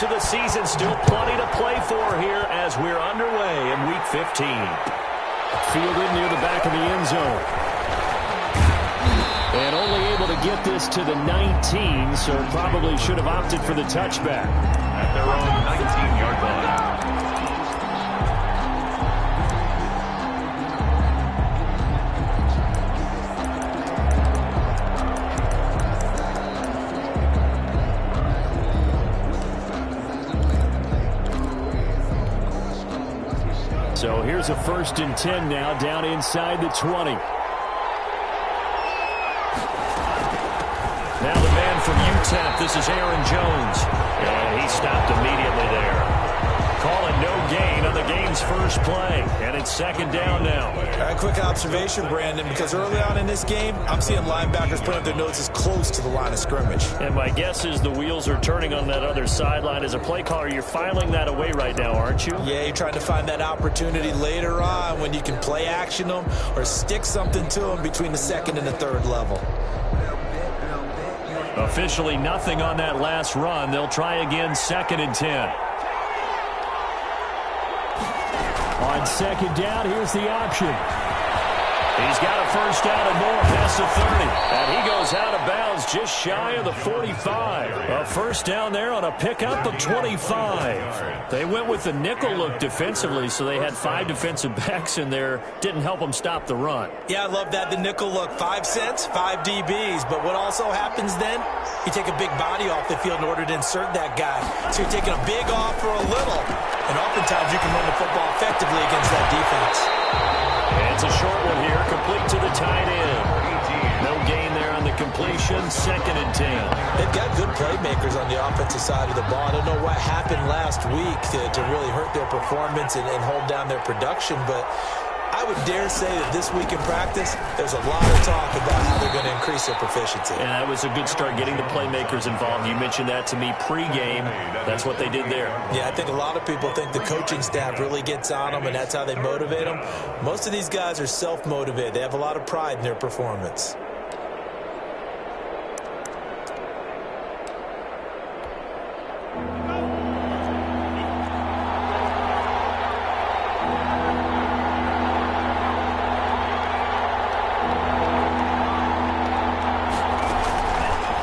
of the season. Still plenty to play for here as we're underway in Week 15. Fielded near the back of the end zone. And only able to get this to the 19, so probably should have opted for the touchback. At their own 19-yard line. So here's a 1st and 10 now, down inside the 20. Now the man from UTEP, this is Aaron Jones. And he stopped immediately there. Call it no gain on the game's first play. And it's 2nd down now. All right, quick observation, Brandon, because early on in this game, I'm seeing linebackers putting up their noses close to the line of scrimmage. And my guess is the wheels are turning on that other sideline. As a play caller, you're filing that away right now, aren't you? Yeah, you're trying to find that opportunity later on when you can play action them or stick something to them between the 2nd and the 3rd level. Officially nothing on that last run. They'll try again, 2nd and 10. On 2nd down, here's the option. He's got a 1st down and more past the 30. And he goes out of bounds just shy of the 45. A 1st down there on a pickup of 25. They went with the nickel look defensively, so they had 5 defensive backs in there. Didn't help them stop the run. Yeah, I love that, the nickel look. 5 cents, 5 DBs. But what also happens then, you take a big body off the field in order to insert that guy. So you're taking a big off for a little. And oftentimes you can run the football effectively against that defense. It's a short one here, complete to the tight end. No gain there on the completion, 2nd and 10. They've got good playmakers on the offensive side of the ball. I don't know what happened last week to really hurt their performance and hold down their production, but I would dare say that this week in practice, there's a lot of talk about how they're going to increase their proficiency. And that was a good start, getting the playmakers involved. You mentioned that to me pregame. That's what they did there. Yeah, I think a lot of people think the coaching staff really gets on them, and that's how they motivate them. Most of these guys are self-motivated. They have a lot of pride in their performance.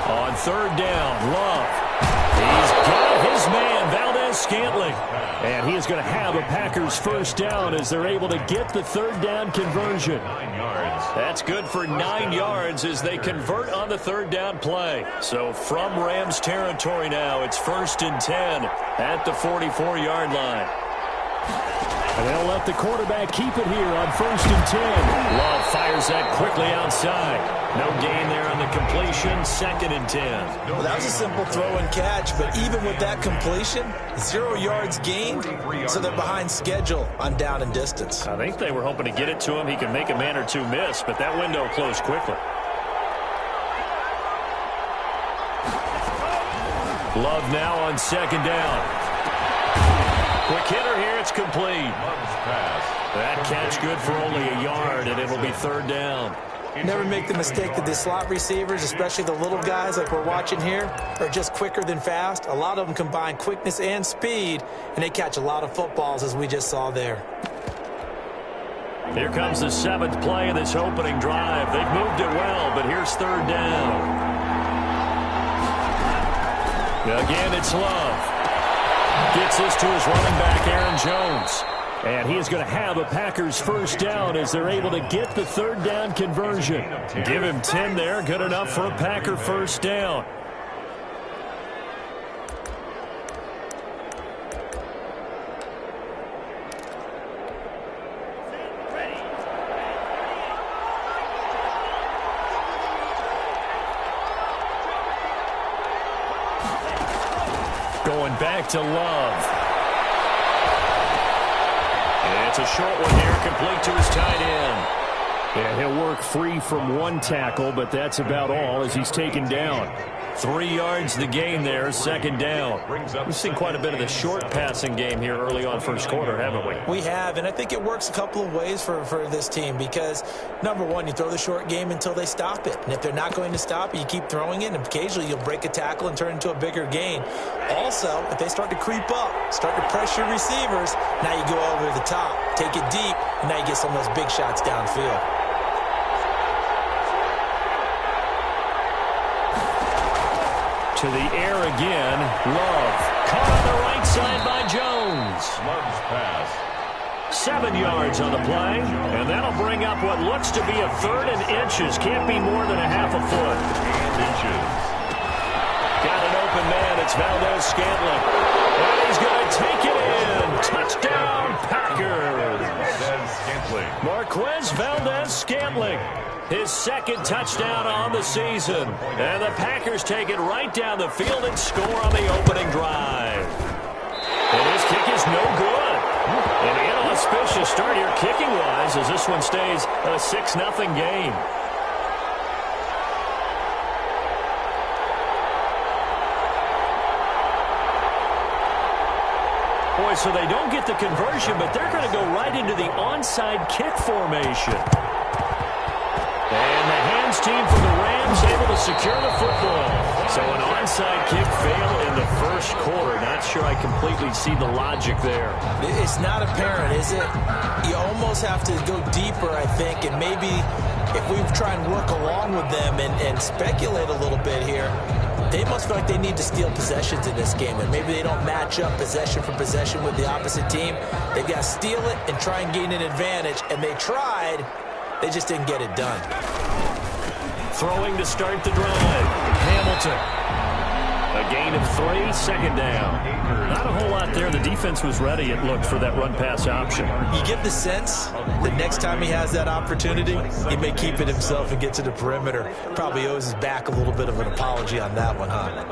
On 3rd down, Love. He's got his man, Valdez-Scantling. And he is going to have a Packers 1st down as they're able to get the 3rd down conversion. 9 yards. That's good for 9 yards as they convert on the 3rd down play. So from Rams territory now, it's 1st and 10 at the 44-yard line. And they'll let the quarterback keep it here on 1st and 10. Love fires that quickly outside. No gain there on the completion, 2nd and 10. Well, that was a simple throw and catch, but even with that completion, 0 yards gained, so they're behind schedule on down and distance. I think they were hoping to get it to him. He could make a man or two miss, but that window closed quickly. Love now on 2nd down. Quick hitter here, it's complete. That catch good for only a yard, and it'll be 3rd down. Never make the mistake that the slot receivers, especially the little guys like we're watching here, are just quicker than fast. A lot of them combine quickness and speed, and they catch a lot of footballs, as we just saw there. Here comes the 7th play of this opening drive. They've moved it well, but here's 3rd down. Again, it's Love. Gets this to his running back, Aaron Jones. And he is going to have a Packers 1st down as they're able to get the 3rd down conversion. Give him 10 there, good enough for a Packer 1st down. Going back to Love. It's a short one here, complete to his tight end. Yeah, he'll work free from one tackle, but that's about all as he's taken down. 3 yards the gain there, second down. We've seen quite a bit of the short passing game here early on first quarter, haven't we? We have, and I think it works a couple of ways for this team because, number one, you throw the short game until they stop it. And if they're not going to stop it, you keep throwing it, and occasionally you'll break a tackle and turn it into a bigger gain. Also, if they start to creep up, start to pressure receivers, now you go over the top, take it deep, and now you get some of those big shots downfield. To the air again. Love. Caught on the right side by Jones. Love's pass. 7 yards on the play. And that'll bring up what looks to be a third and inches. Can't be more than a half a foot. And inches. Got an open man. It's Valdez-Scantling. And he's going to take it in. Touchdown, Packers. Valdez-Scantling. Marquez Valdez-Scantling. His second touchdown on the season. And the Packers take it right down the field and score on the opening drive. And his kick is no good. An inauspicious start here kicking-wise as this one stays a 6-0 game. Boy, so they don't get the conversion, but they're going to go right into the onside kick formation. And the hands team for the Rams able to secure the football. So an onside kick fail in the first quarter. Not sure I completely see the logic there. It's not apparent, is it? You almost have to go deeper, I think, and maybe if we try and work along with them and speculate a little bit here, they must feel like they need to steal possessions in this game, and maybe they don't match up possession for possession with the opposite team. They've got to steal it and try and gain an advantage, and they tried. They just didn't get it done. Throwing to start the drive. Hamilton. A gain of 3, second down. Not a whole lot there. The defense was ready, it looked, for that run-pass option. You get the sense that next time he has that opportunity, he may keep it himself and get to the perimeter. Probably owes his back a little bit of an apology on that one, huh?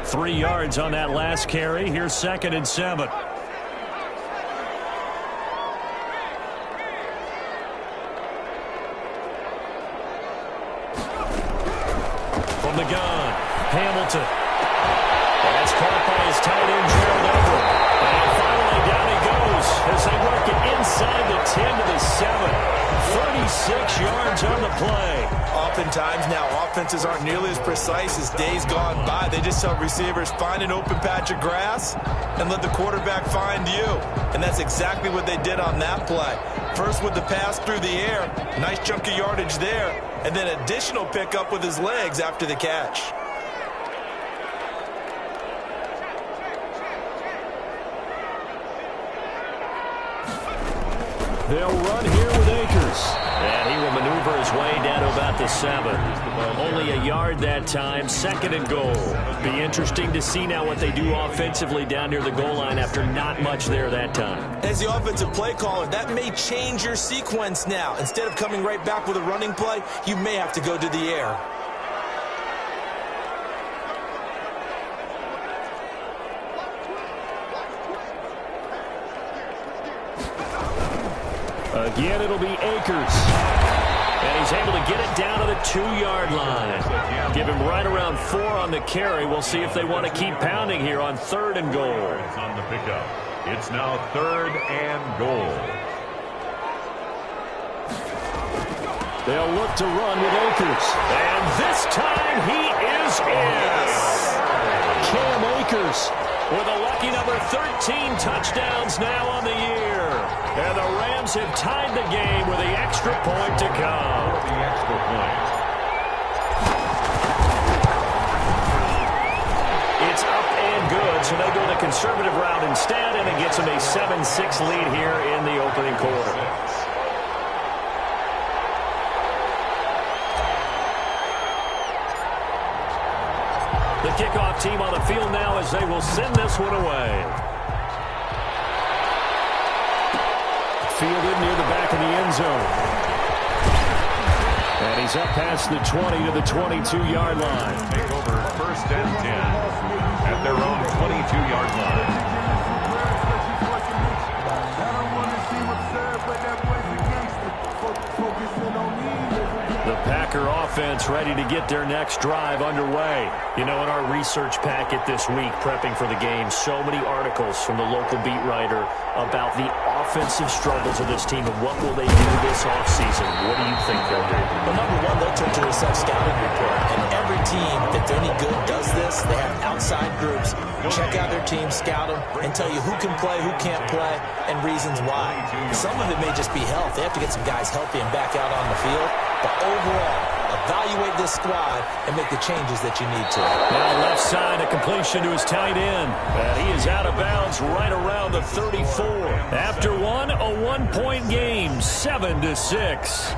3 yards on that last carry. Here's 2nd and 7. From the gun, Hamilton. That's caught by his tight end, Gerald Everett. And finally down he goes as they work it inside the 10 to the 7. 36 yards on the play. Oftentimes now, offenses aren't nearly as precise as days gone by. They just tell receivers, find an open patch of grass and let the quarterback find you. And that's exactly what they did on that play. First with the pass through the air, nice chunk of yardage there, and then additional pickup with his legs after the catch. They'll run here with Akers. And he will maneuver his way down to about the 7. Only a yard that time, 2nd and goal. Be interesting to see now what they do offensively down near the goal line after not much there that time. As the offensive play caller, that may change your sequence now. Instead of coming right back with a running play, you may have to go to the air. Again, it'll be Akers. And he's able to get it down to the 2-yard line. Give him right around 4 on the carry. We'll see if they want to keep pounding here on 3rd and goal. On the pickup. It's now 3rd and goal. They'll look to run with Akers. And this time he is in. Cam Akers with a lucky number 13 touchdowns now on the year. And the Rams have tied the game with the extra point to come. The extra point. It's up and good, so they go the conservative route instead, and it gets them a 7-6 lead here in the opening quarter. The kickoff team on the field now as they will send this one away. Fielded near the back of the end zone. And he's up past the 20 to the 22-yard line. Take over 1st and 10 at their own 22-yard line. The Packer offense ready to get their next drive underway. You know, in our research packet this week, prepping for the game, so many articles from the local beat writer about the offensive struggles of this team and what will they do this offseason. What do you think they'll do? Well, number one, they'll turn to a self-scouting report. And every team that's any good does this. They have outside groups. Check out their team, scout them, and tell you who can play, who can't play, and reasons why. Some of it may just be health. They have to get some guys healthy and back out on the field. But overall, evaluate this squad and make the changes that you need to. Now left side, a completion to his tight end. And he is out of bounds right around the 34. After one, a one-point game, 7-6.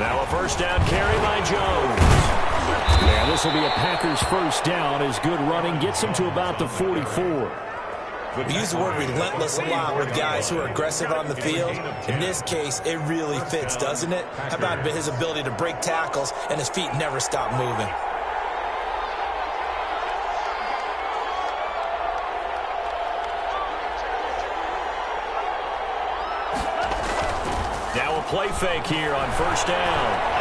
Now a first down carry by Jones. And this will be a Packers first down as good running gets him to about the 44. We use the word relentless a lot with guys who are aggressive on the field. In this case, it really fits, doesn't it? How about his ability to break tackles and his feet never stop moving? Now a play fake here on first down.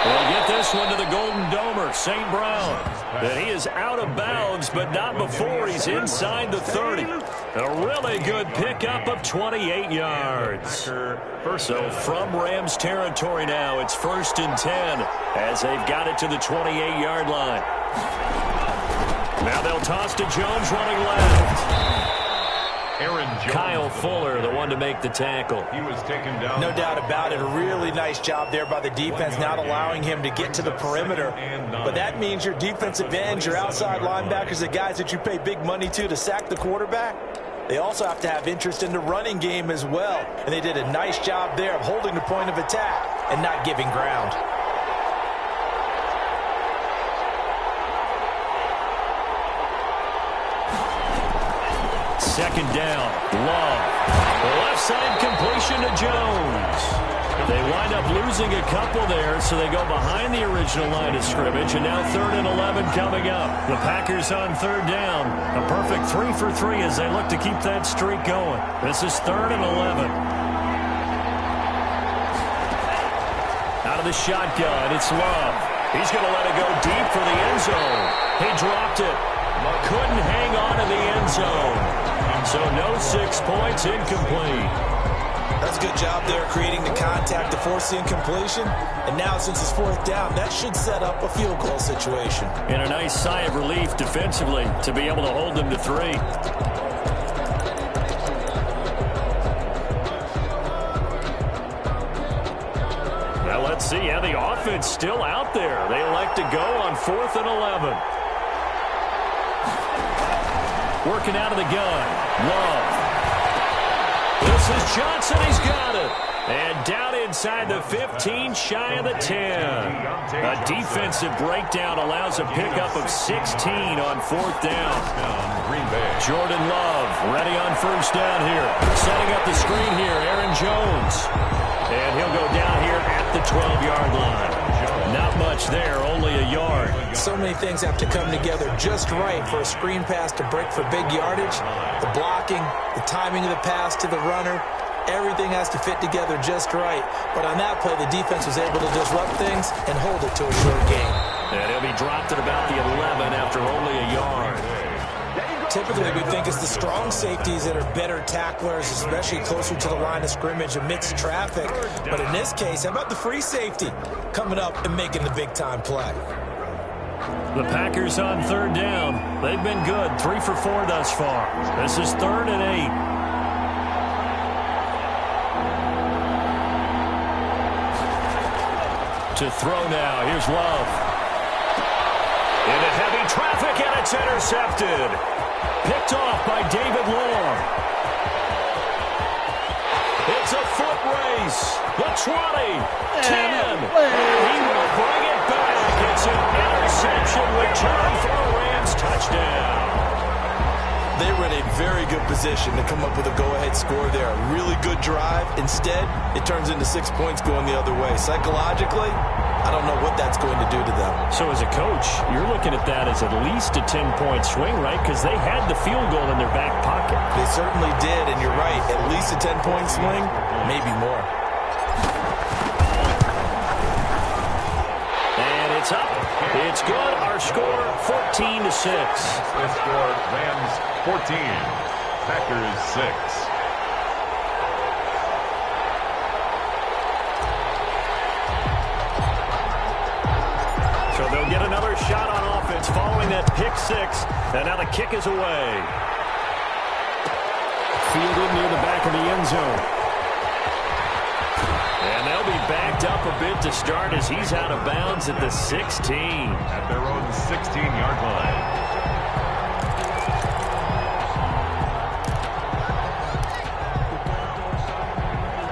We'll get this one to the Golden Domer, St. Brown. And he is out of bounds, but not before he's inside the 30. A really good pickup of 28 yards. So from Rams territory now, it's 1st and 10 as they've got it to the 28-yard line. Now they'll toss to Jones running left. Kyle Fuller, the one to make the tackle. He was taken down. No doubt about it. A really nice job there by the defense, not allowing him to get to the perimeter. But that means your defensive ends, your outside linebackers, the guys that you pay big money to sack the quarterback, they also have to have interest in the running game as well. And they did a nice job there of holding the point of attack and not giving ground. Second down, Love. Left side completion to Jones. They wind up losing a couple there, so they go behind the original line of scrimmage, and now 3rd and 11 coming up. The Packers on 3rd down. A perfect 3 for 3 as they look to keep that streak going. This is 3rd and 11. Out of the shotgun, it's Love. He's going to let it go deep for the end zone. He dropped it. Couldn't hang on to the end zone. So no 6 points, incomplete. That's a good job there creating the contact to force the incompletion. And now since it's 4th down, that should set up a field goal situation. And a nice sigh of relief defensively to be able to hold them to 3. Now let's see how the offense still out there. They elect to go on 4th and 11. Working out of the gun. Love. This is Johnson. He's got it. And down inside the 15, shy of the 10. A defensive breakdown allows a pickup of 16 on 4th down. Jordan Love ready on first down here. Setting up the screen here, Aaron Jones. And he'll go down here at the 12-yard line. Not much there, only a yard. So many things have to come together just right for a screen pass to break for big yardage. The blocking, the timing of the pass to the runner, everything has to fit together just right. But on that play, the defense was able to disrupt things and hold it to a short gain. And he'll be dropped at about the 11 after only a yard. Typically, we think it's the strong safeties that are better tacklers, especially closer to the line of scrimmage amidst traffic. But in this case, how about the free safety coming up and making the big-time play? The Packers on 3rd down. They've been good, 3 for 4 thus far. This is 3rd and 8. To throw now. Here's Love. Into heavy traffic, and it's intercepted. Picked off by David Long. It's a foot race. The 20, 10, and he will bring it back. It's an interception return for a Rams touchdown. They were in a very good position to come up with a go-ahead score there. A really good drive. Instead, it turns into 6 points going the other way. Psychologically, I don't know what that's going to do to them. So as a coach, you're looking at that as at least a 10-point swing, right? Because they had the field goal in their back pocket. They certainly did, and you're right. At least a 10-point swing, maybe more. And it's up. It's good. Our score, 14-6. The score, Rams 14, Packers 6. So they'll get another shot on offense following that pick six. And now the kick is away. Fielded near the back of the end zone. And they'll be backed up a bit to start as he's out of bounds at the 16. At their own 16-yard line.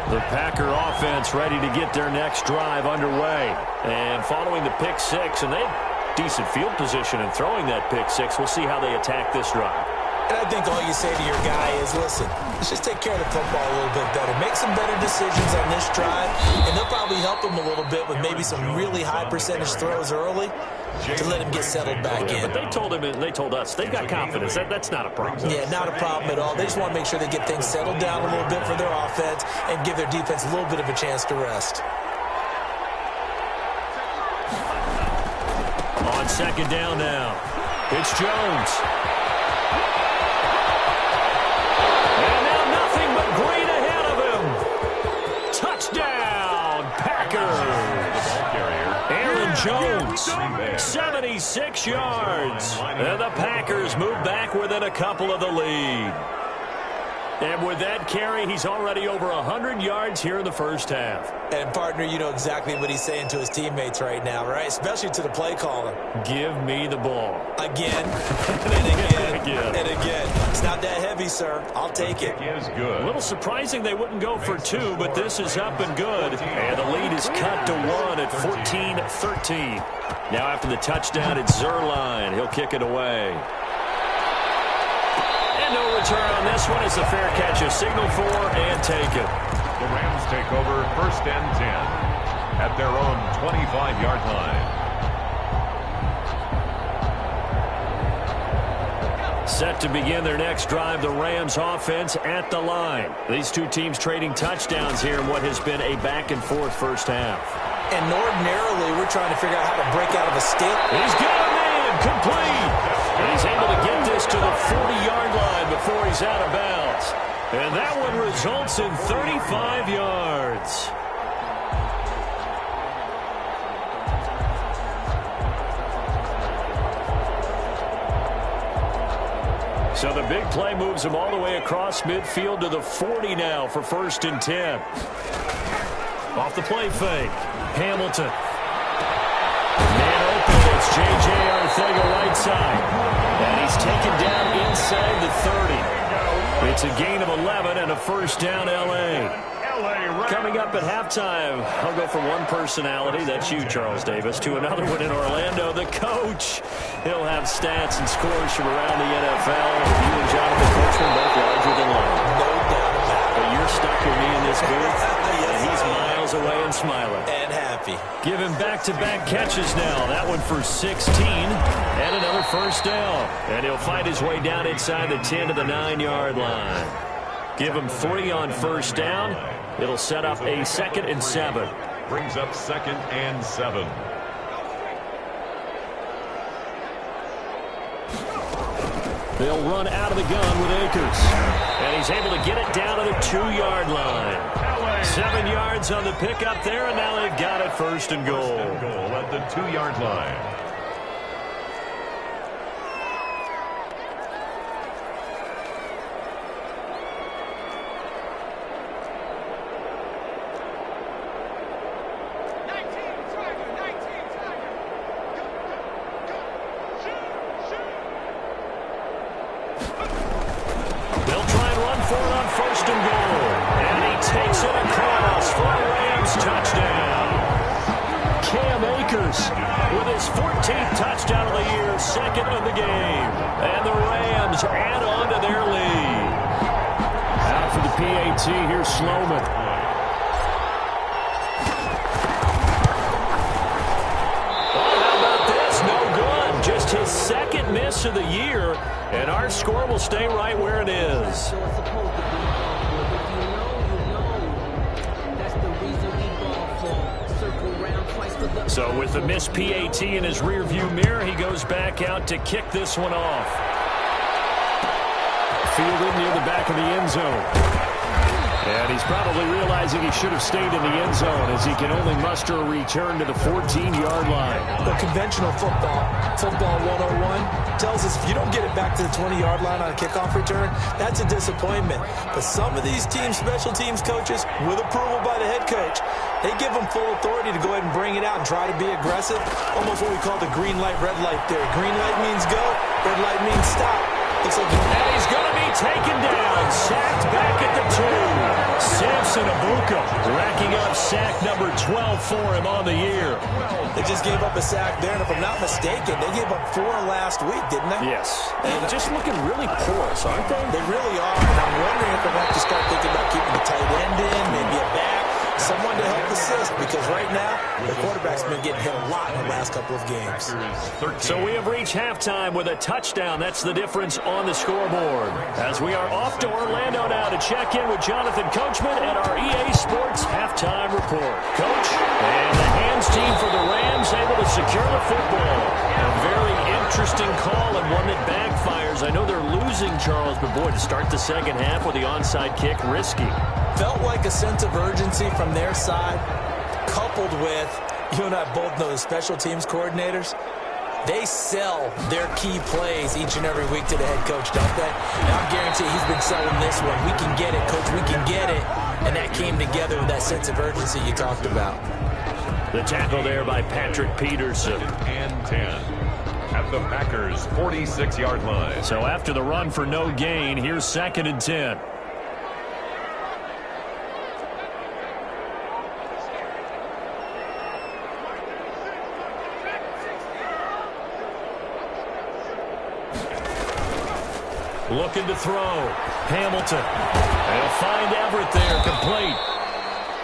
The Packer offense ready to get their next drive underway. And following the pick six, and they have decent field position in throwing that pick six. We'll see how they attack this drive. And I think all you say to your guy is, listen, let's just take care of the football a little bit better. Make some better decisions on this drive, and they'll probably help him a little bit with maybe some really high percentage throws early to let him get settled back in. But they told him, and they told us, they've got confidence. That's not a problem. Yeah, not a problem at all. They just want to make sure they get things settled down a little bit for their offense and give their defense a little bit of a chance to rest. On second down now, it's Jones. And now nothing but green ahead of him. Touchdown, Packers. Aaron Jones, 76 yards. And the Packers move back within a couple of the lead. And with that carry, he's already over 100 yards here in the first half. And, partner, you know exactly what he's saying to his teammates right now, right? Especially to the play caller. Give me the ball. Again, and again, and again. It's not that heavy, sir. I'll take it. It is good. A little surprising they wouldn't go for two, but this is up and good. And the lead is cut to 1 at 14-13. Now after the touchdown, it's Zerline. He'll kick it away. And no return on this one as the fair catch is signaled for and taken. The Rams take over first and 10 at their own 25-yard line. Set to begin their next drive, the Rams offense at the line. These two teams trading touchdowns here in what has been a back-and-forth first half. And ordinarily, we're trying to figure out how to break out of a stick. He's got a man, complete. And he's able to get this to the 40-yard line before he's out of bounds. And that one results in 35 yards. So the big play moves him all the way across midfield to the 40 now for first and 10. Off the play fake. Hamilton. Man open. It's J.J. Arthur right side. And he's taken down inside the 30. It's a gain of 11 and a first down L.A. Coming up at halftime, I'll go from one personality, that's you, Charles Davis, to another one in Orlando, the coach. He'll have stats and scores from around the NFL. You and Jonathan Coachman both larger than life. No doubt about it. But you're stuck with me in this booth, and he's miles away and smiling. And happy. Give him back-to-back catches now. That one for 16, and another first down. And he'll find his way down inside the 10 to the 9-yard line. Give him 3 on first down. It'll set up a 2nd and 7. Brings up 2nd and 7. They'll run out of the gun with Akers. And he's able to get it down to the 2-yard line. 7 yards on the pickup there, and now they've got it first and goal. First and goal at the 2-yard line. With his 14th touchdown of the year, 2nd of the game. And the Rams add on to their lead. Out for the PAT, here's Sloman. rest of the year, and our score will stay right where it is. So with the missed PAT in his rearview mirror, he goes back out to kick this one off. Fielded near the back of the end zone. And he's probably realizing he should have stayed in the end zone as he can only muster a return to the 14-yard line. The conventional football 101, tells us if you don't get it back to the 20-yard line on a kickoff return, that's a disappointment. But some of these special teams coaches, with approval by the head coach, they give them full authority to go ahead and bring it out and try to be aggressive. Almost what we call the green light, red light theory. Green light means go, red light means stop. Looks like and he's going to be taken down, sacked back at the 2. Samson Abuka racking up sack number 12 for him on the year. They just gave up a sack there, and if I'm not mistaken, they gave up 4 last week, didn't they? Yes. And just looking really porous, aren't they? They really are, and I'm wondering if they'll have to start thinking about keeping the tight end in, maybe a back, someone to help assist, because right now, the quarterback's been getting hit a lot in the last couple of games. So we have reached halftime with a touchdown. That's the difference on the scoreboard. As we are off to Orlando now to check in with Jonathan Coachman at our EA Sports Halftime Report. Coach, and the hands team for the Rams able to secure the football. A very interesting call and one that backfires. I know they're losing, Charles, but boy, to start the second half with the onside kick, risky. Felt like a sense of urgency from their side, coupled with, you and I both know the special teams coordinators, they sell their key plays each and every week to the head coach, don't they? And I guarantee he's been selling this one. We can get it, coach, we can get it. And that came together with that sense of urgency you talked about. The tackle there by Patrick Peterson. And 10 at the Packers' 46-yard line. So after the run for no gain, here's 2nd and 10. Looking to throw. Hamilton. They'll find Everett there, complete.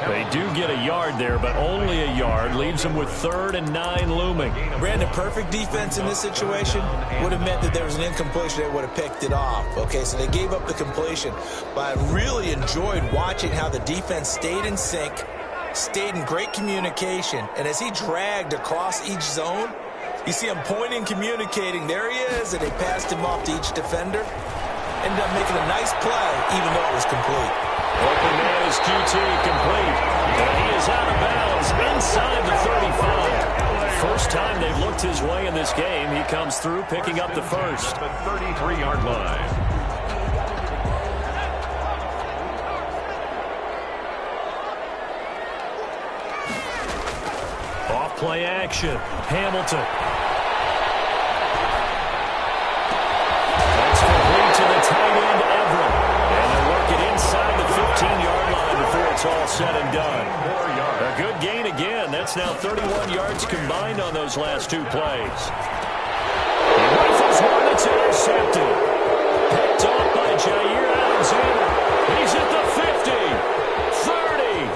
They do get a yard there, but only a yard. Leaves them with 3rd and 9 looming. Brandon, perfect defense in this situation would have meant that there was an incompletion. They would have picked it off. Okay, so they gave up the completion. But I really enjoyed watching how the defense stayed in sync, stayed in great communication, and as he dragged across each zone, you see him pointing, communicating. There he is, and they passed him off to each defender. Ended up making a nice play, even though it was complete. Open man is QT, complete. And he is out of bounds inside the 35. First time they've looked his way in this game. He comes through, picking up the first. At the 33-yard line. Off-play action. Hamilton. That's complete to the tight end, Everett. And they'll work it inside the 15-yard line before it's all said and done. A good gain again. That's now 31 yards combined on those last 2 plays. He rifles one that's intercepted. Picked off by Jair Alexander. He's at the 50, 30,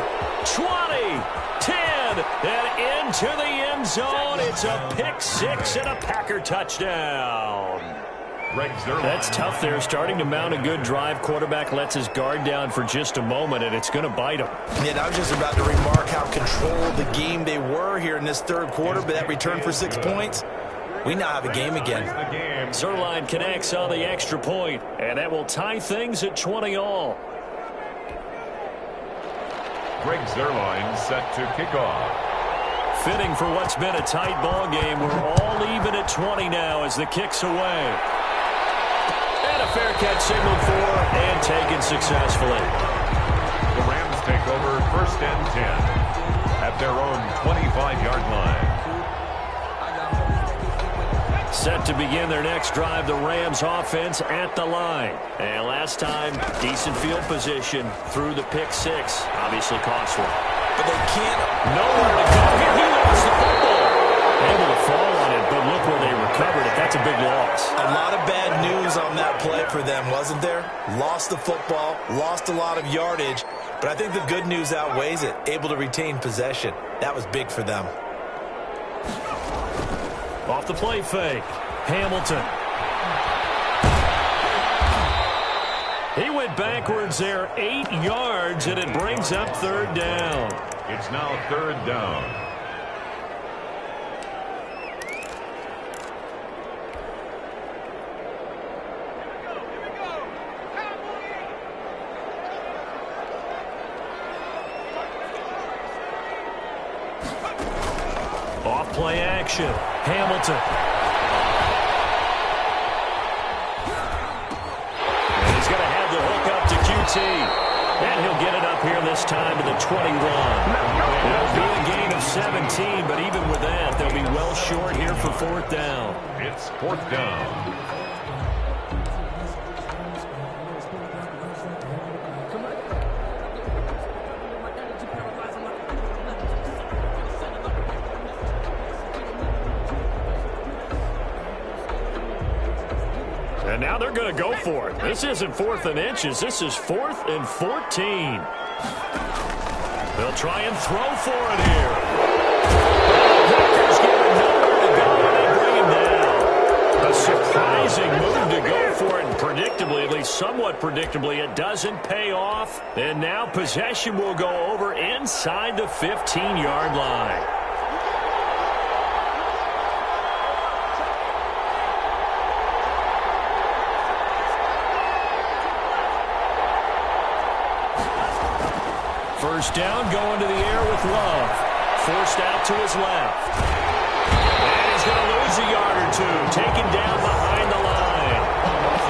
20, 10, and into the end zone. It's a pick 6 and a Packer touchdown. That's tough there. Starting to mount a good drive. Quarterback lets his guard down for just a moment, and it's going to bite him. Yeah, I was just about to remark how controlled the game they were here in this 3rd quarter, but that return for 6 points, we now have a game again. Zerline connects on the extra point, and that will tie things at 20 all. Greg Zerline set to kick off. Fitting for what's been a tight ball game. We're all even at 20 now as the kick's away. And a fair catch signaled for and taken successfully. The Rams take over 1st and 10 at their own 25-yard line. Set to begin their next drive, the Rams offense at the line. And last time, decent field position through the pick 6. Obviously costly. But they can't. Nowhere to go here. He lost the football. Able to fall on it, but look where they recovered it. That's a big loss. A lot of bad news on that play for them, wasn't there? Lost the football, lost a lot of yardage, but I think the good news outweighs it. Able to retain possession. That was big for them. Off the play fake. Hamilton. went backwards there 8 yards, and it brings up third down. It's now third down. Off-play action. Hamilton. And he's going to have the hook up to QT. And he'll get it up here this time to the 21. It'll be a gain of 17, but even with that, they'll be well short here for fourth down. It's fourth down. And now they're going to go for it. This isn't 4th and inches. This is 4th and 14. They'll try and throw for it here. Packers get nowhere to go, and they bring him down. A surprising move to go for it, and predictably, at least somewhat predictably, it doesn't pay off. And now possession will go over inside the 15-yard line. First down, going to the air with Love. Forced out to his left. And he's going to lose a yard or two. Taken down behind the line.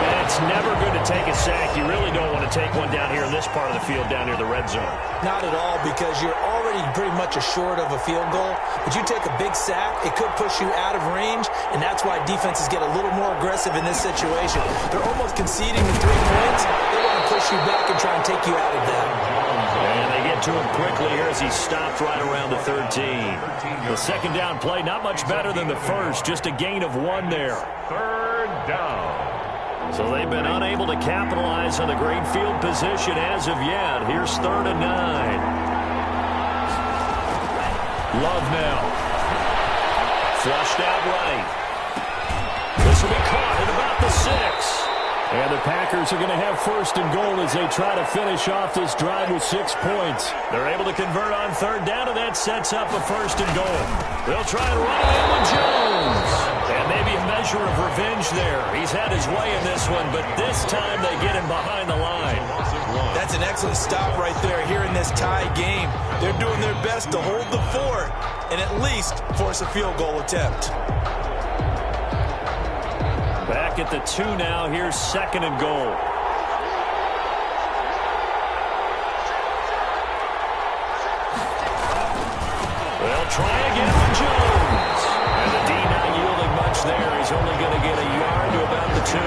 And it's never good to take a sack. You really don't want to take one down here in this part of the field, down near the red zone. Not at all, because you're already pretty much assured of a field goal. But you take a big sack, it could push you out of range, and that's why defenses get a little more aggressive in this situation. They're almost conceding the 3 points. They want to push you back and try and take you out of that. And they get to him quickly here as he stopped right around the 13. The second down play, not much better than the first, just a gain of 1 there. Third down. So they've been unable to capitalize on the great field position as of yet. Here's 3rd and 9. Love now. Flushed out right. This will be caught at about the 6. And the Packers are going to have 1st and goal as they try to finish off this drive with 6 points. They're able to convert on 3rd down, and that sets up a 1st and goal. They'll try and run it in with Jones. And maybe a measure of revenge there. He's had his way in this one, but this time they get him behind the line. That's an excellent stop right there here in this tie game. They're doing their best to hold the fort and at least force a field goal attempt. Back at the 2 now. Here's 2nd and goal. They'll try again with Jones. And the D not yielding much there. He's only going to get a yard to about the 2.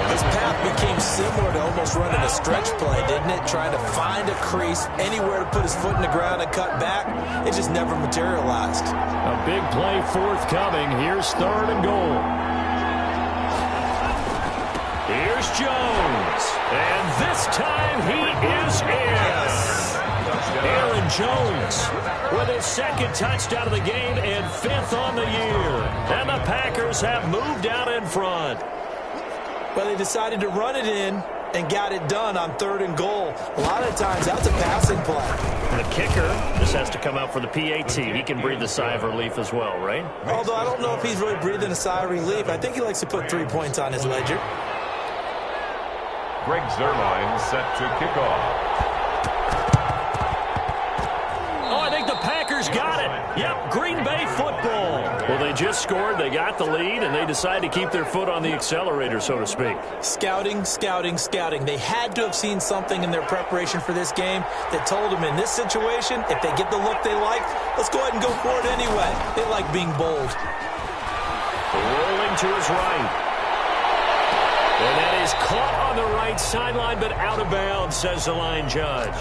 This path became similar to almost running a stretch play, didn't it? Trying to find a crease, anywhere to put his foot in the ground and cut back. It just never materialized. A big play forthcoming. Here's 3rd and goal. Here's Jones. And this time he is in. Aaron Jones with his 2nd touchdown of the game and 5th on the year. And the Packers have moved out in front. Well, they decided to run it in and got it done on 3rd and goal. A lot of times that's a passing play. The kicker just has to come out for the PAT. He can breathe a sigh of relief as well, right? Although I don't know if he's really breathing a sigh of relief. I think he likes to put 3 points on his ledger. Greg Zuerlein set to kick off. Oh, I think the Packers got it. Yep, Green Bay football. Well, they just scored, they got the lead, and they decided to keep their foot on the accelerator, so to speak. Scouting, scouting, scouting. They had to have seen something in their preparation for this game that told them in this situation, if they get the look they like, let's go ahead and go for it anyway. They like being bold. Rolling to his right. And that is caught on the right sideline, but out of bounds, says the line judge.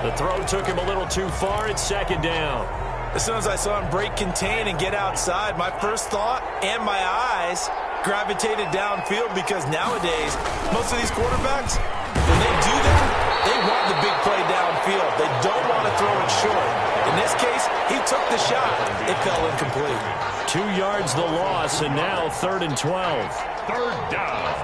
The throw took him a little too far. It's 2nd down. As soon as I saw him break contain and get outside, my first thought and my eyes gravitated downfield, because nowadays, most of these quarterbacks, when they do that, they want the big play downfield. They don't want to throw it short. In this case, he took the shot. It fell incomplete. 2 yards the loss, and now 3rd and 12. Third down.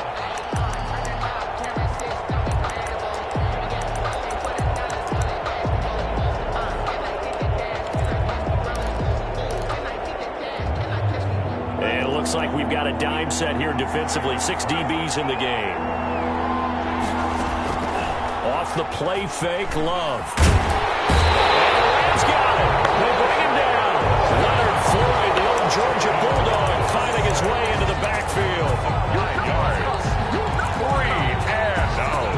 looks like we've got a dime set here defensively. 6 DBs in the game. Off the play fake, Love. And the Rams got it. They bring him down. Leonard Floyd, the old Georgia Bulldog, finding his way into the backfield. 9 yards. 3 and out.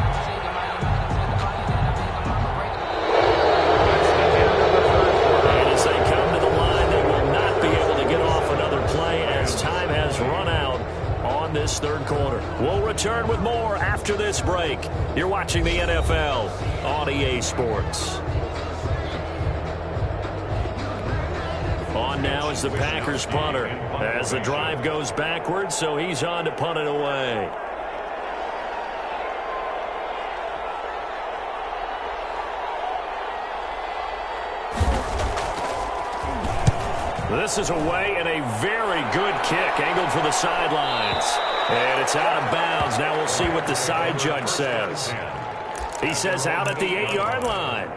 And as they come to the line, they will not be able to get off another play as time has run out on this third quarter. We'll return with more after this break. You're watching the NFL on EA Sports. On now is the Packers punter as the drive goes backwards, so he's on to punt it away. This is away and a very good kick angled for the sidelines. And it's out of bounds. Now we'll see what the side judge says. He says out at the 8-yard line.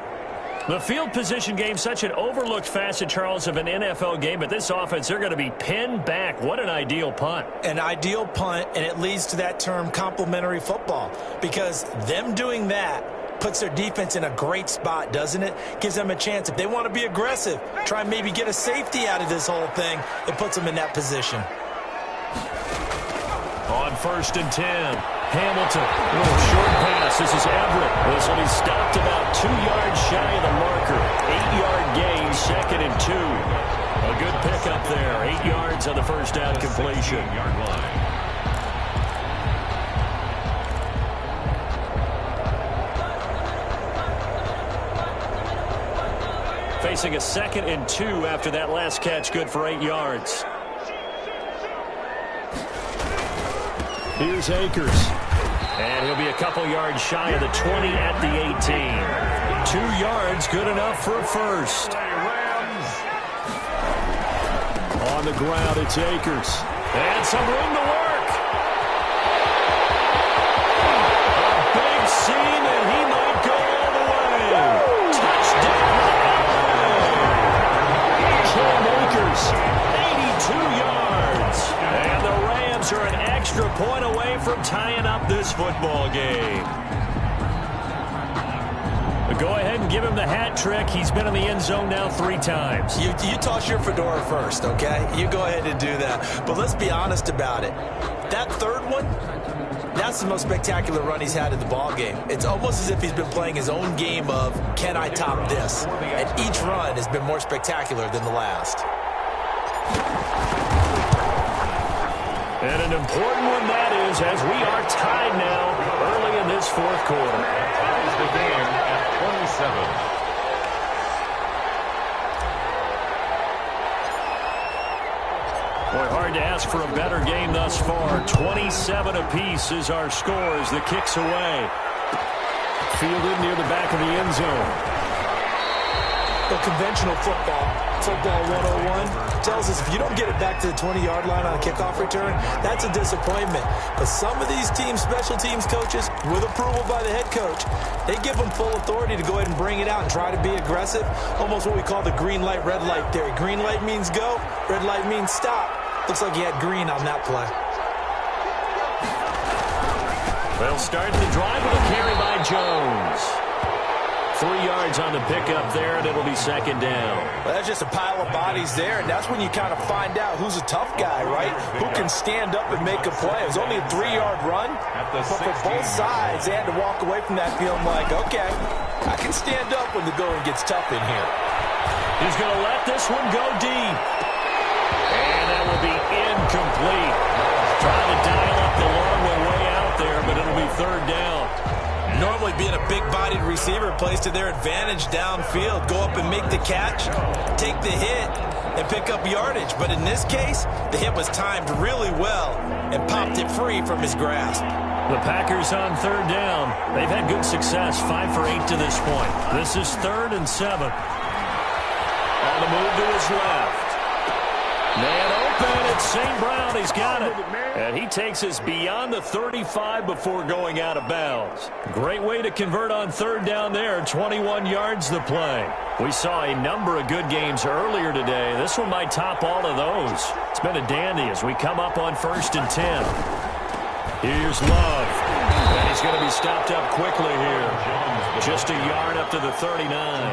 The field position game, such an overlooked facet, Charles, of an NFL game. But this offense, they're going to be pinned back. What an ideal punt. An ideal punt, and it leads to that term complementary football. Because them doing that puts their defense in a great spot, doesn't it? Gives them a chance. If they want to be aggressive, try and maybe get a safety out of this whole thing, it puts them in that position. On 1st and 10. Hamilton, a little short pass. This is Everett. This will be stopped about 2 yards shy of the marker. 8-yard gain, 2nd and 2. A good pickup there. 8 yards on the first down completion. 16-yard line. Facing a 2nd and 2 after that last catch, good for 8 yards. Here's Akers. And he'll be a couple yards shy of the 20 at the 18. 2 yards, good enough for a first. On the ground, it's Akers. And some room to work. A big seam, and he might go all the way. Touchdown. Cam Akers, 82 yards. And the Rams are an extra point away from tying up this football game. But go ahead and give him the hat trick. He's been in the end zone now 3 times. You toss your fedora first, okay? You go ahead and do that. But let's be honest about it. That third one, that's the most spectacular run he's had in the ball game. It's almost as if he's been playing his own game of, can I top this? And each run has been more spectacular than the last. And an important one that is, as we are tied now early in this fourth quarter. Ties the game at 27. Boy, hard to ask for a better game thus far. 27 apiece is our score as the kick's away. Fielded near the back of the end zone. The conventional football 101, tells us if you don't get it back to the 20-yard line on a kickoff return, that's a disappointment. But some of these teams, special teams coaches, with approval by the head coach, they give them full authority to go ahead and bring it out and try to be aggressive. Almost what we call the green light, red light theory. Green light means go, red light means stop. Looks like he had green on that play. They'll start the drive with a carry by Jones. 3 yards on the pickup there, and it'll be 2nd down. Well, that's just a pile of bodies there, and that's when you kind of find out who's a tough guy, right? Who can stand up and make a play. It was only a 3-yard run, but for both sides, they had to walk away from that feeling like, okay, I can stand up when the going gets tough in here. He's going to let this one go deep. And that will be incomplete. Trying to dial up the long one way out there, but it'll be 3rd down. Normally being a big-bodied receiver plays to their advantage downfield. Go up and make the catch, take the hit, and pick up yardage. But in this case, the hit was timed really well and popped it free from his grasp. The Packers on 3rd down. They've had good success, 5 for 8 to this point. This is 3rd and 7. On the move to his left. Man open, it's St. Brown. He's got it. And he takes us beyond the 35 before going out of bounds. Great way to convert on 3rd down there. 21 yards the play. We saw a number of good games earlier today. This one might top all of those. It's been a dandy as we come up on 1st and 10. Here's Love. And he's going to be stopped up quickly here. Just a yard up to the 39.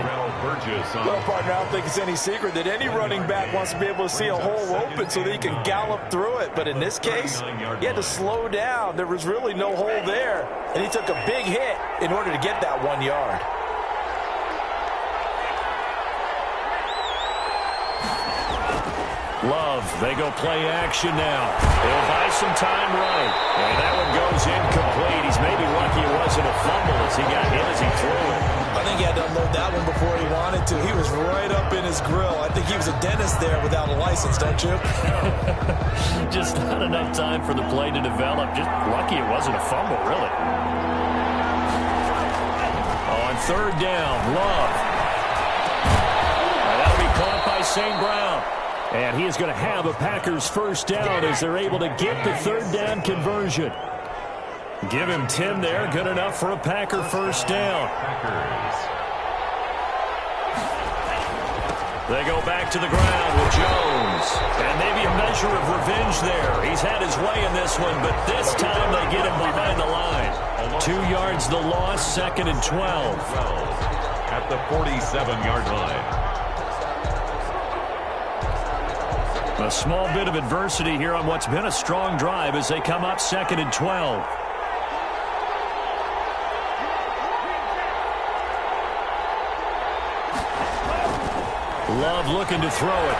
Well, partner, I don't think it's any secret that any running back wants to be able to see a hole open so that he can gallop through it. But in this case, he had to slow down. There was really no hole there. And he took a big hit in order to get that 1 yard. Love, they go play action now. They'll buy some time right. And that one goes incomplete. He's maybe lucky it wasn't a fumble as he got hit as he threw it. I think he had to unload that one before he wanted to. He was right up in his grill. I think he was a dentist there without a license, don't you? Just not enough time for the play to develop. Just lucky it wasn't a fumble, really. On 3rd down, Love. That'll be caught by St. Brown. And he is going to have a Packers first down as they're able to get the 3rd down conversion. Give him 10 there. Good enough for a Packer first down. They go back to the ground with Jones. And maybe a measure of revenge there. He's had his way in this one, but this time they get him behind the line. 2 yards the loss, 2nd and 12. At the 47-yard line. A small bit of adversity here on what's been a strong drive as they come up 2nd and 12. Love looking to throw it.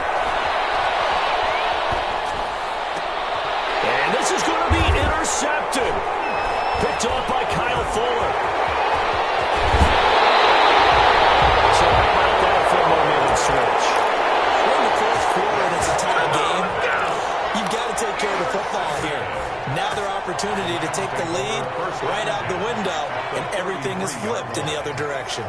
And this is going to be intercepted. Picked off by Kyle Fuller. So how about that for a momentum switch? We're in the 4th quarter and it's a tie game. You've got to take care of the football here. Now their opportunity to take the lead right out the window, and everything is flipped in the other direction.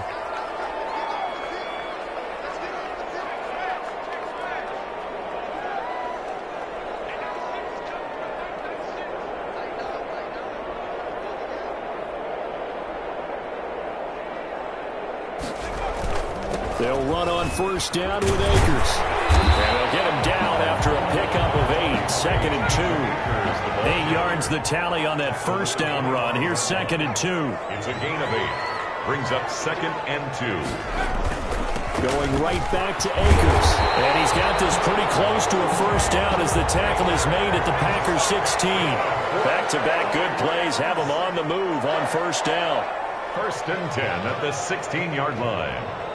They'll run on 1st down with Akers. And they'll get him down after a pickup of 8. 2nd and 2. 8 yards the tally on that 1st down run. Here's 2nd and 2. It's a gain of 8. Brings up 2nd and 2. Going right back to Akers. And he's got this pretty close to a first down as the tackle is made at the Packers 16. Back-to-back good plays have him on the move on 1st down. 1st and 10 at the 16-yard line.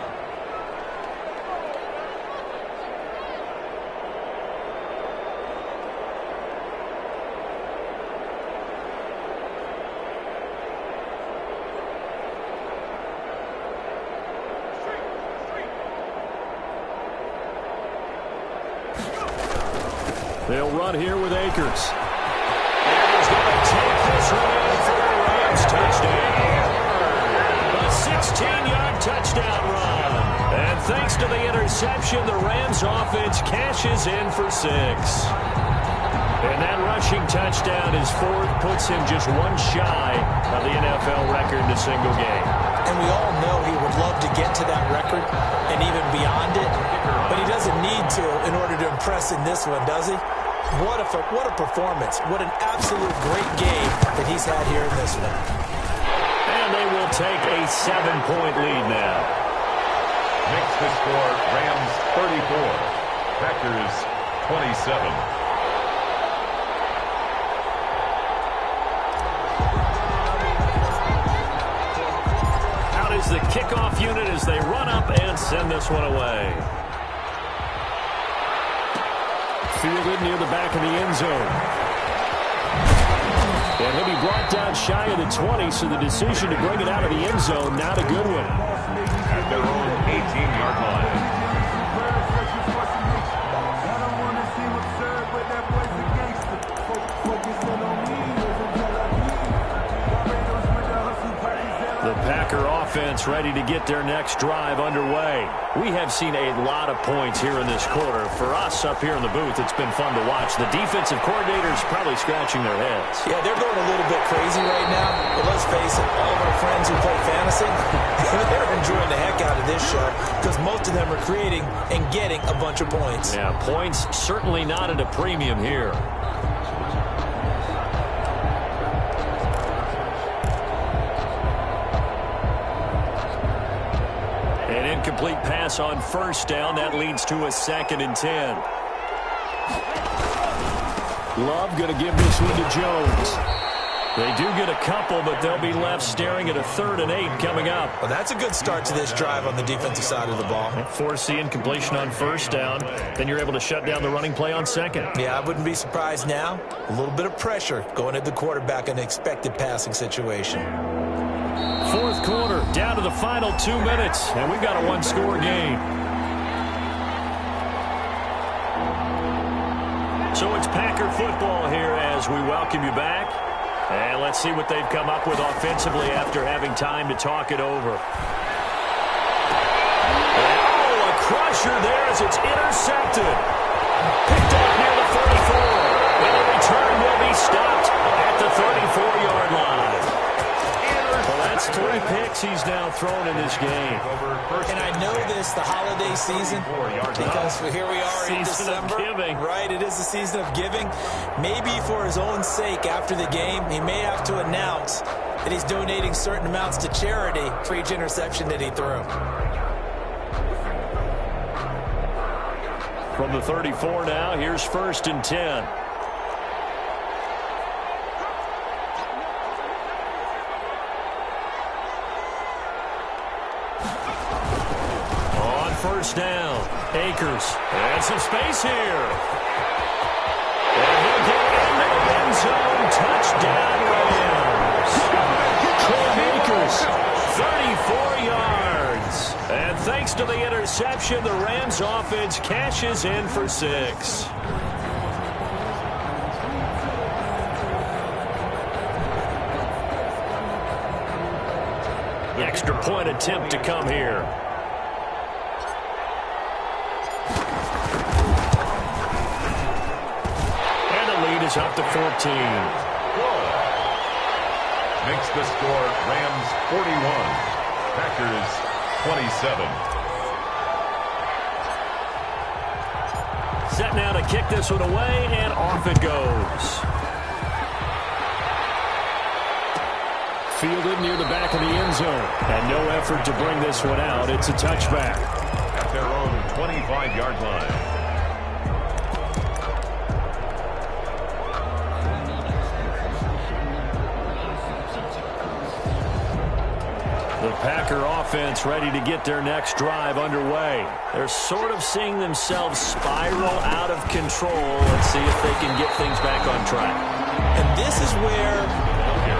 They'll run here with Akers. And he's going to take this one in for the Rams touchdown. A 16-yard touchdown run. And thanks to the interception, the Rams offense cashes in for 6. And that rushing touchdown is 4th, puts him just one shy of the NFL record in a single game. And we all know he would love to get to that record and even beyond it, but he doesn't need to in order to impress in this one, does he? What a performance. What an absolute great game that he's had here in this one. And they will take a 7-point lead now. Makes the score Rams 34, Packers 27. The kickoff unit as they run up and send this one away. Fielded near the back of the end zone. And he'll be brought down shy of the 20, so the decision to bring it out of the end zone, not a good one. At their own 18-yard line. The Packer offense ready to get their next drive underway. We have seen a lot of points here in this quarter. For us up here in the booth, it's been fun to watch. The defensive coordinators probably scratching their heads. Yeah, they're going a little bit crazy right now. But let's face it, all of our friends who play fantasy, They're enjoying the heck out of this show because most of them are creating and getting a bunch of points. Yeah, points certainly not at a premium here. An incomplete pass on first down. That leads to a 2nd and 10. Love going to give this one to Jones. They do get a couple, but they'll be left staring at a 3rd and 8 coming up. Well, that's a good start to this drive on the defensive side of the ball. Force the incompletion on first down. Then you're able to shut down the running play on 2nd. Yeah, I wouldn't be surprised now. A little bit of pressure going at the quarterback in an expected passing situation. 4th quarter, down to the final 2 minutes, and we've got a 1-score game. So it's Packer football here as we welcome you back. And let's see what they've come up with offensively after having time to talk it over. Oh, a crusher there as it's intercepted. Picked up near the 34. And the return will be stopped at the 34-yard line. Well, that's 3 picks he's now thrown in this game. And I know this, the holiday season, because here we are in December. Right, it is the season of giving. Maybe for his own sake after the game, he may have to announce that he's donating certain amounts to charity for each interception that he threw. From the 34 now, here's 1st and 10. First down, Akers, and some space here. And he'll get into the end zone. Touchdown, Rams. Troy Akers, 34 yards. And thanks to the interception, the Rams offense cashes in for 6. The extra point attempt to come here. Is up to 14. Makes the score Rams 41, Packers 27. Set now to kick this one away, and off it goes. Fielded near the back of the end zone. And no effort to bring this one out. It's a touchback. At their own 25-yard line. The Packer offense ready to get their next drive underway. They're sort of seeing themselves spiral out of control. Let's see if they can get things back on track. And this is where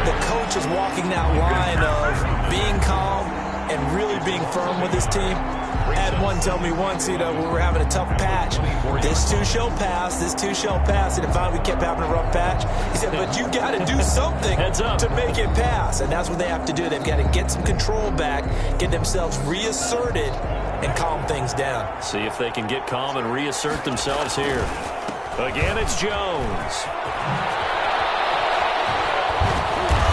the coach is walking that line of being calm and really being firm with his team. I had one tell me once, we were having a tough patch. This too shall pass, this too shall pass. And finally we kept having a rough patch. He said, but you got to do something to make it pass. And that's what they have to do. They've got to get some control back, get themselves reasserted, and calm things down. See if they can get calm and reassert themselves here. Again, it's Jones.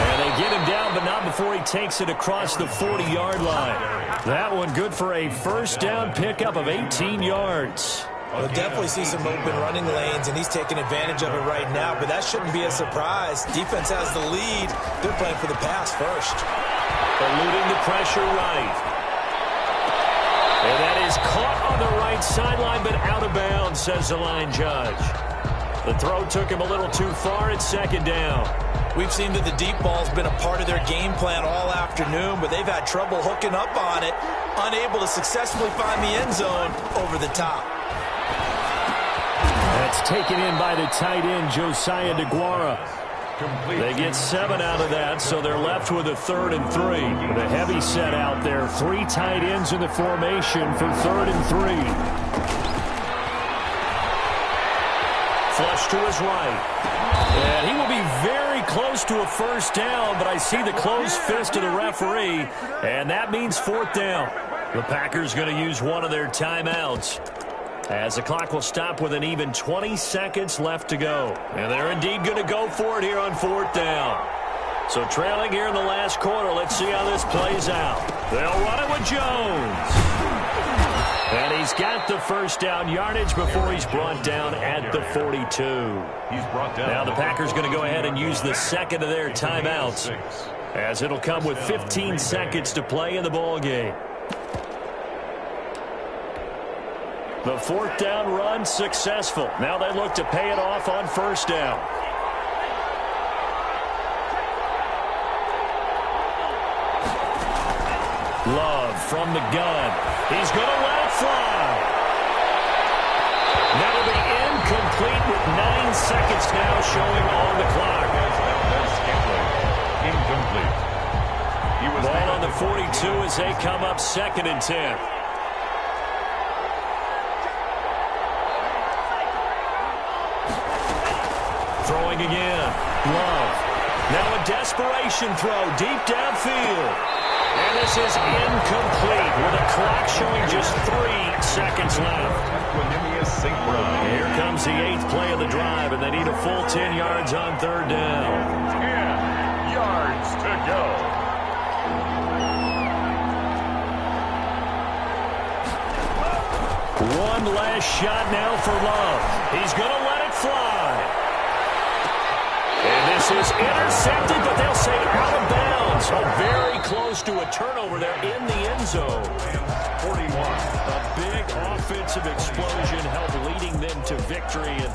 And they get him down, but not before he takes it across the 40-yard line. That one good for a first down pickup of 18 yards. We'll definitely see some open running lanes, and he's taking advantage of it right now, but that shouldn't be a surprise. Defense has the lead. They're playing for the pass first. Eluding the pressure right. And that is caught on the right sideline, but out of bounds, says the line judge. The throw took him a little too far at 2nd down. We've seen that the deep ball's been a part of their game plan all afternoon, but they've had trouble hooking up on it, unable to successfully find the end zone over the top. That's taken in by the tight end, Josiah DeGuara. They get 7 out of that, so they're left with a 3rd and 3. With a heavy set out there, 3 tight ends in the formation for 3rd and 3. Flush to his right. And he will be very close to a first down, but I see the closed fist of the referee, and that means 4th down. The Packers going to use one of their timeouts, as the clock will stop with an even 20 seconds left to go. And they're indeed going to go for it here on 4th down. So trailing here in the last quarter. Let's see how this plays out. They'll run it with Jones. And he's got the first down yardage before he's brought down at the 42. He's brought down. Now the Packers going to go ahead and use the second of their timeouts, as it'll come with 15 seconds to play in the ball game. The fourth down run successful. Now they look to pay it off on first down. Love from the gun. He's going to let it fly. That'll be incomplete with 9 seconds now showing on the clock. Incomplete. Ball on the 42 as they come up 2nd and 10. Throwing again. Love. Now a desperation throw deep downfield. And this is incomplete with a clock showing just 3 seconds left. Here comes the 8th play of the drive, and they need a full 10 yards on 3rd down. 10 yards to go. One last shot now for Love. He's going to let it fly. And this is intercepted, but they'll say out of bounds. So very close to a turnover there in the end zone. 41. A big offensive explosion helped leading them to victory. And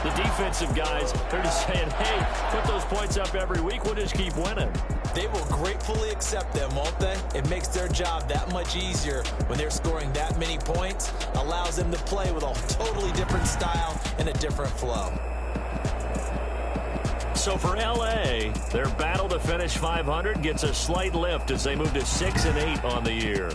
the defensive guys, they're just saying, hey, put those points up every week. We'll just keep winning. They will gratefully accept them, won't they? It makes their job that much easier when they're scoring that many points. Allows them to play with a totally different style and a different flow. So for L.A., their battle to finish 500 gets a slight lift as they move to 6-8 on the year.